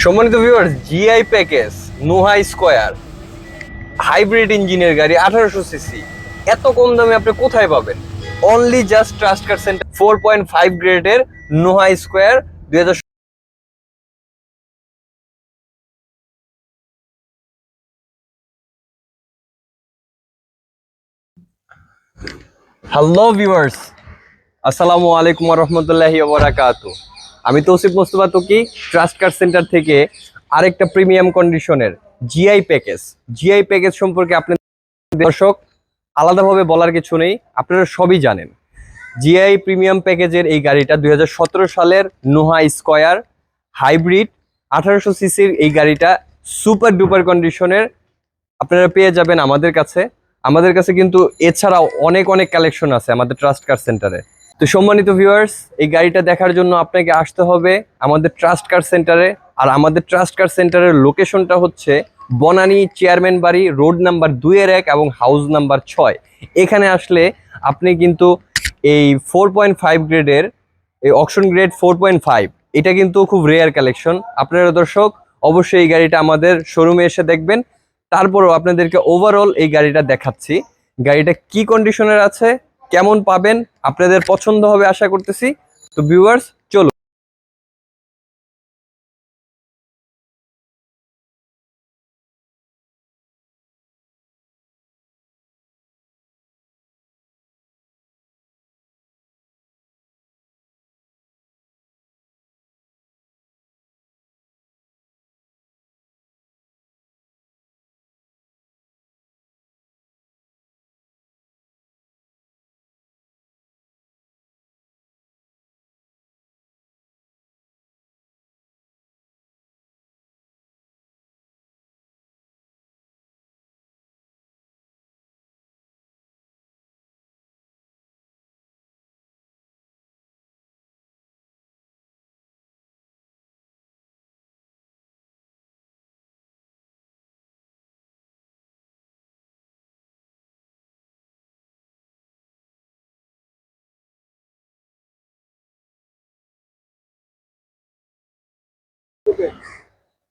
সম্মানিত viewers, GI package Noha square hybrid ইঞ্জিনের গাড়ি 1800 সিসি এত কম দামে আপনি কোথায় পাবেন? Only just trust Car centre 4.5 গ্রেডের নোহা স্কয়ার 2000। হ্যালো ভিউয়ার্স, আসসালামু আলাইকুম ওয়া রাহমাতুল্লাহি ওয়া বারাকাতুহু। আমি Tousif Mostafa Toki, Trust Car Center থেকে আরেকটা প্রিমিয়াম কন্ডিশনের জিআই প্যাকেজ সম্পর্কে আপনাদের দর্শক আলাদাভাবে বলার কিছু নেই, আপনারা সবই জানেন। জিআই প্রিমিয়াম প্যাকেজের এই গাড়িটা 2017 সালের নোহা স্কয়ার হাইব্রিড 1800 সিসির এই গাড়িটা সুপার ডুপার কন্ডিশনের আপনারা পেয়ে যাবেন আমাদের কাছে কিন্তু এছাড়াও অনেক অনেক কালেকশন আছে আমাদের ট্রাস্ট কার সেন্টারে। তো সম্মানিত ভিউয়ার্স, এই গাড়িটা দেখার জন্য আপনাকে আসতে হবে আমাদের ট্রাস্ট কার সেন্টারে। আর আমাদের ট্রাস্ট কার সেন্টারের লোকেশনটা হচ্ছে বনানী চেয়ারম্যান বাড়ি, রোড নাম্বার 2-1 এবং হাউস নাম্বার 6। এখানে আসলে আপনি কিন্তু এই 4.5 গ্রেডের এই অকশন গ্রেড 4.5 এটা কিন্তু খুব রেয়ার কালেকশন। আপনারা দর্শক অবশ্যই এই গাড়িটা আমাদের শোরুমে এসে দেখবেন। তারপরেও আপনাদেরকে ওভারঅল এই গাড়িটা দেখাচ্ছি, গাড়িটা কি কন্ডিশনের আছে, কেমন পাবেন, আপনাদের পছন্দ হবে আশা করতেছি। তো ভিউয়ার্স চলো।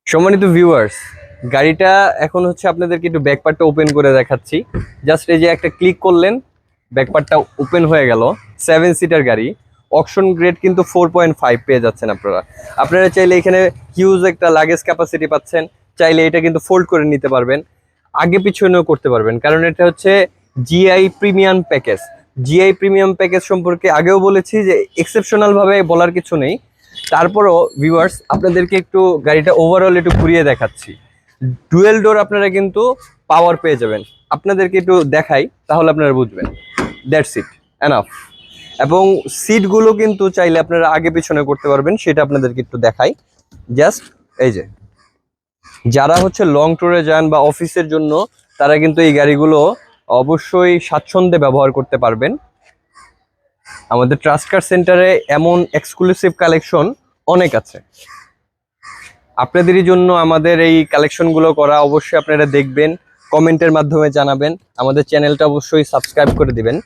সম্মানিত ভিউয়ার্স, গাড়িটা এখন হচ্ছে আপনাদেরকে একটু ব্যাকপার্টটা ওপেন করে দেখাচ্ছি। জাস্ট এই যে একটা ক্লিক করলেন, ব্যাকপার্টটা ওপেন হয়ে গেল। 7 সিটার গাড়ি, অকশন গ্রেড কিন্তু 4.5 পেয়ে যাচ্ছেন আপনারা চাইলে এখানে হিউজ একটা লাগেজ ক্যাপাসিটি পাচ্ছেন। চাইলে এটা কিন্তু ফোল্ড করে নিতে পারবেন, আগে পিছনেও করতে পারবেন, কারণ এটা হচ্ছে জিআই প্রিমিয়াম প্যাকেজ সম্পর্কে আগেও বলেছি যে এক্সেপশনাল ভাবে বলার কিছু নেই। তারপরও ভিউয়ার্স আপনাদেরকে একটু গাড়িটা ওভারঅল একটু ঘুরিয়ে দেখাচ্ছি। ডুয়েল ডোর আপনারা কিন্তু পাওয়ার পেয়ে যাবেন। আপনাদেরকে একটু দেখাই তাহলে আপনারা বুঝবেন। That's it, enough. এবং সিটগুলো কিন্তু চাইলে আপনারা আগে পিছনে করতে পারবেন, সেটা আপনাদেরকে একটু দেখাই। জাস্ট এই যে যারা হচ্ছে লং ট্যুরে যান বা অফিসের জন্য, তারা কিন্তু এই গাড়িগুলো অবশ্যই স্বাচ্ছন্দ্যে ব্যবহার করতে পারবেন। আমাদের ট্রাস্ট কার সেন্টারে এমন এক্সক্লুসিভ কালেকশন অনেক আছে। আপনাদেরই জন্য আমাদের এই কালেকশনগুলো করা, অবশ্যই আপনারা দেখবেন, কমেন্টের মাধ্যমে জানাবেন, আমাদের চ্যানেলটা অবশ্যই সাবস্ক্রাইব করে দিবেন।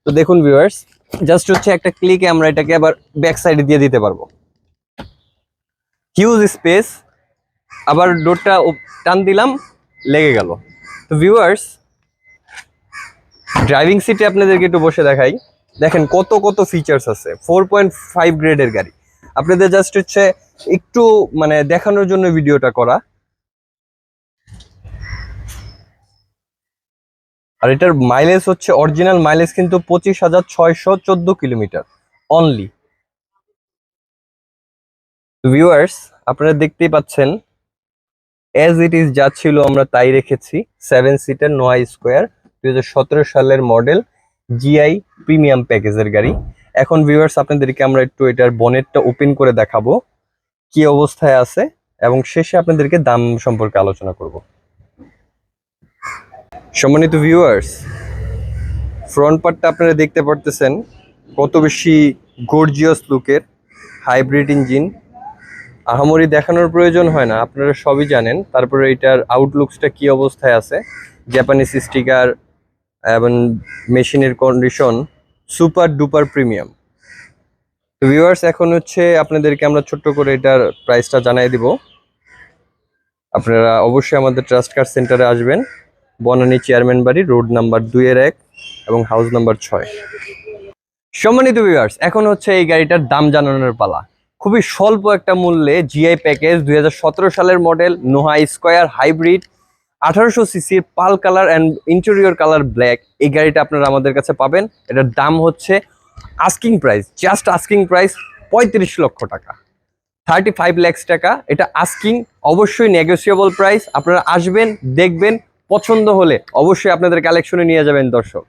তো দেখুন ভিউয়ার্স, জাস্ট হচ্ছে একটা ক্লিকে আমরা এটাকে আবার ব্যাক সাইডে দিয়ে দিতে পারবো। হিউজ স্পেস, আবার ডোরটা টান দিলাম, লেগে গেল। তো ভিউয়ার্স, ড্রাইভিং সিটে আপনাদেরকে একটু বসে দেখাই। দেখেন কত কত ফিচার্স আছে। 4.5 গ্রেডের গাড়ি, আপনাদের জাস্ট হচ্ছে একটু মানে দেখানোর জন্য ভিডিওটা করা। আর এটার মাইলেজ হচ্ছে অরিজিনাল মাইলেজ কিন্তু 25,614 কিলোমিটার অনলি। ভিউয়ার্স আপনারা দেখতেই পাচ্ছেন, অ্যাজ ইট ইজ যা ছিল আমরা তাই রেখেছি। 7 সিটার নোয়া স্কয়ার 2017 সালের মডেল জিআই প্রিমিয়াম প্যাকেজের গাড়ি। এখন ভিউয়ার্স আপনাদেরকে আমরা একটু এটার বনেটটা ওপেন করে দেখাবো কি অবস্থায় আছে, এবং শেষে আপনাদেরকে দাম সম্পর্কে আলোচনা করব। সম্মানিত ভিউয়ার্স, ফ্রন্ট পার্টটা আপনারা দেখতে পারতেছেন কত বেশি গর্জিয়াস লুকের। হাইব্রিড ইঞ্জিন, আহামরি দেখানোর প্রয়োজন হয় না, আপনারা সবই জানেন। তারপরে এটার আউটলুকসটা কি অবস্থায় আছে, জাপানিজ স্টিকার এবং মেশিনের কন্ডিশন সুপার ডুপার প্রিমিয়াম। তো ভিউয়ার্স এখন হচ্ছে আপনাদেরকে আমরা ছোট্ট করে এটার প্রাইসটা জানিয়ে দিব। আপনারা অবশ্যই আমাদের ট্রাস্ট কার সেন্টারে আসবেন, বনানী চেয়ারম্যান বাড়ি, রোড নাম্বার 2-1 এবং হাউস নাম্বার 6। সম্মানিত ভিউয়ার্স, এখন হচ্ছে এই গাড়িটার দাম জানানোর পালা। খুবই স্বল্প একটা মূল্যে জিআই প্যাকেজ 2017 সালের মডেল, নোহা স্কয়ার হাইব্রিড, 1800 সিসির pearl colour and interior colour black. এই গাড়িটা আপনারা আমাদের কাছে পাবেন। এটার দাম হচ্ছে asking price, just asking price 35 লক্ষ টাকা, 35 লাখ টাকা। এটা আস্কিং, অবশ্যই নেগোসিয়েবল প্রাইস। আপনারা আসবেন, দেখবেন, পছন্দ হলে অবশ্যই আপনাদের কালেকশনে নিয়ে যাবেন দর্শক।